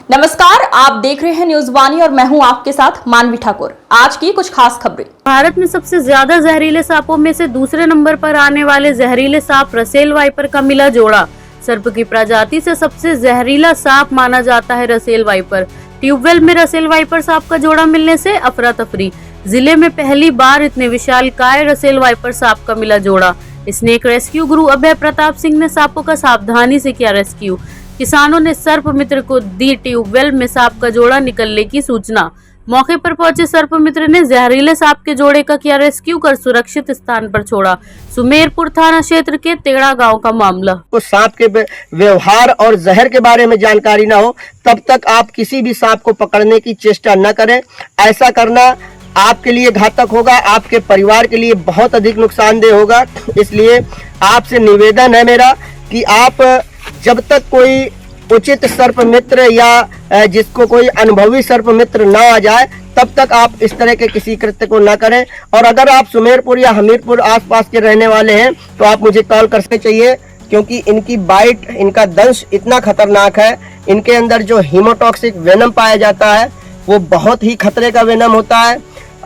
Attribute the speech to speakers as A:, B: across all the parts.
A: नमस्कार, आप देख रहे हैं न्यूज वाणी और मैं हूं आपके साथ मानवी ठाकुर। आज की कुछ खास खबरें।
B: भारत में सबसे ज्यादा जहरीले सांपों में से दूसरे नंबर पर आने वाले जहरीले सांप रसेल वाइपर का मिला जोड़ा। सर्प की प्रजाति से सबसे जहरीला सांप माना जाता है रसेल वाइपर। ट्यूबवेल में रसेल वाइपर सांप का जोड़ा मिलने से अफरा तफरी। जिले में पहली बार इतने विशालकाय रसेल वाइपर सांप का मिला जोड़ा। स्नेक रेस्क्यू गुरु अभय प्रताप सिंह ने सांपों का सावधानी से किया रेस्क्यू। किसानों ने सर्प मित्र को दी ट्यूबवेल में सांप का जोड़ा निकलने की सूचना। मौके पर पहुंचे सर्प मित्र ने जहरीले सांप के जोड़े का किया रेस्क्यू कर सुरक्षित स्थान पर छोड़ा। सुमेरपुर थाना क्षेत्र के तेड़ा गांव का मामला।
C: तो सांप के व्यवहार और जहर के बारे में जानकारी ना हो तब तक आप किसी भी सांप को पकड़ने की चेष्टा न करें। ऐसा करना आपके लिए घातक होगा, आपके परिवार के लिए बहुत अधिक नुकसानदेह होगा। इसलिए आपसे निवेदन है मेरा कि आप जब तक कोई उचित सर्प मित्र या जिसको कोई अनुभवी सर्प मित्र ना आ जाए तब तक आप इस तरह के किसी कृत्य को ना करें। और अगर आप सुमेरपुर या हमीरपुर आसपास के रहने वाले हैं तो आप मुझे कॉल कर सकते चाहिए, क्योंकि इनकी बाइट, इनका दंश इतना खतरनाक है। इनके अंदर जो हीमोटॉक्सिक वेनम पाया जाता है वो बहुत ही खतरे का वेनम होता है।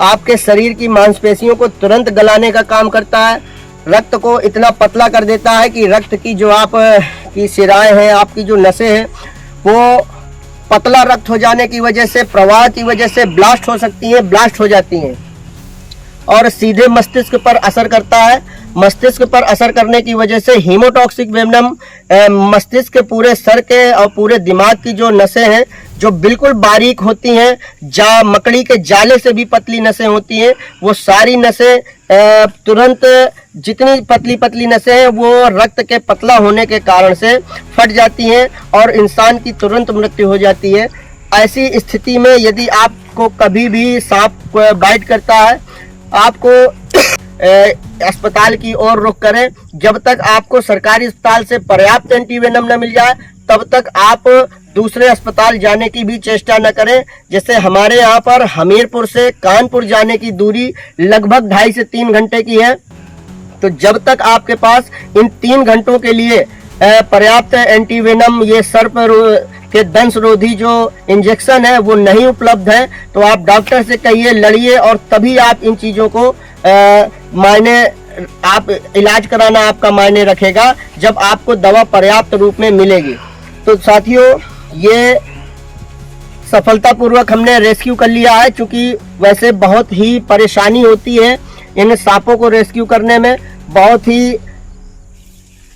C: आपके शरीर की मांसपेशियों को तुरंत गलाने का काम करता है। रक्त को इतना पतला कर देता है कि रक्त की जो आप की शिराएं हैं, आपकी जो नसें हैं, वो पतला रक्त हो जाने की वजह से, प्रवाह की वजह से ब्लास्ट हो सकती हैं, ब्लास्ट हो जाती हैं और सीधे मस्तिष्क पर असर करता है। मस्तिष्क पर असर करने की वजह से हीमोटॉक्सिक वेनम मस्तिष्क के पूरे सर के और पूरे दिमाग की जो नसें हैं, जो बिल्कुल बारीक होती हैं, मकड़ी के जाले से भी पतली नसें होती हैं, वो सारी नसें तुरंत, जितनी पतली पतली नसें हैं वो रक्त के पतला होने के कारण से फट जाती हैं और इंसान की तुरंत मृत्यु हो जाती है। ऐसी स्थिति में यदि आपको कभी भी सांप बाइट करता है, आपको अस्पताल की ओर रुख करें। जब तक आपको सरकारी अस्पताल से पर्याप्त एंटीवेनम न मिल जाए तब तक आप दूसरे अस्पताल जाने की भी चेष्टा न करें। जैसे हमारे यहाँ पर हमीरपुर से कानपुर जाने की दूरी लगभग 2.5 से 3 घंटे की है। तो जब तक आपके पास इन 3 घंटों के लिए पर्याप्त एंटीवेनम, ये सर्प के दंश रोधी जो इंजेक्शन है वो नहीं उपलब्ध है, तो आप डॉक्टर से कहिए, लड़िए और तभी आप इन चीज़ों को आप इलाज कराना आपका मायने रखेगा जब आपको दवा पर्याप्त रूप में मिलेगी। तो साथियों, ये सफलतापूर्वक हमने रेस्क्यू कर लिया है। चूँकि वैसे बहुत ही परेशानी होती है इन सांपों को रेस्क्यू करने में। बहुत ही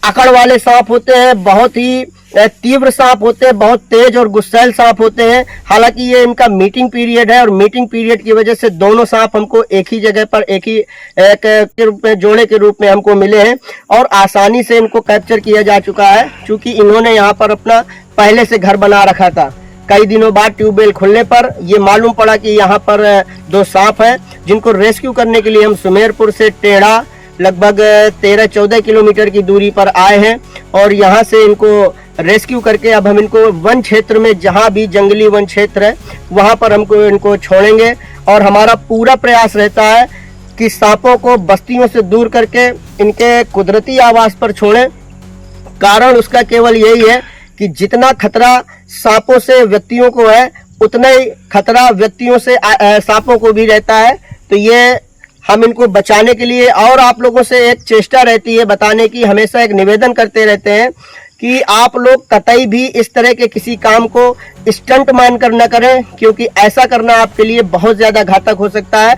C: अकड़ वाले सांप होते हैं, बहुत ही तीव्र सांप होते हैं, बहुत तेज और गुस्सैल सांप होते हैं। हालांकि ये इनका मीटिंग पीरियड है और मीटिंग पीरियड की वजह से दोनों सांप हमको एक ही जगह पर एक ही के रूप में, जोड़े के रूप में हमको मिले हैं और आसानी से इनको कैप्चर किया जा चुका है। क्योंकि इन्होंने यहाँ पर अपना पहले से घर बना रखा था। कई दिनों बाद ट्यूबवेल खुलने पर ये मालूम पड़ा कि यहाँ पर 2 सांप हैं, जिनको रेस्क्यू करने के लिए हम सुमेरपुर से टेढ़ा लगभग 13-14 किलोमीटर की दूरी पर आए हैं और यहाँ से इनको रेस्क्यू करके अब हम इनको वन क्षेत्र में, जहाँ भी जंगली वन क्षेत्र है वहाँ पर हमको इनको छोड़ेंगे। और हमारा पूरा प्रयास रहता है कि सांपों को बस्तियों से दूर करके इनके कुदरती आवास पर छोड़ें। कारण उसका केवल यही है कि जितना खतरा सांपों से व्यक्तियों को है उतना ही खतरा व्यक्तियों से सांपों को भी रहता है। तो ये हम इनको बचाने के लिए और आप लोगों से एक चेष्टा रहती है बताने की, हमेशा एक निवेदन करते रहते हैं कि आप लोग कतई भी इस तरह के किसी काम को स्टंट मानकर न करें, क्योंकि ऐसा करना आपके लिए बहुत ज़्यादा घातक हो सकता है।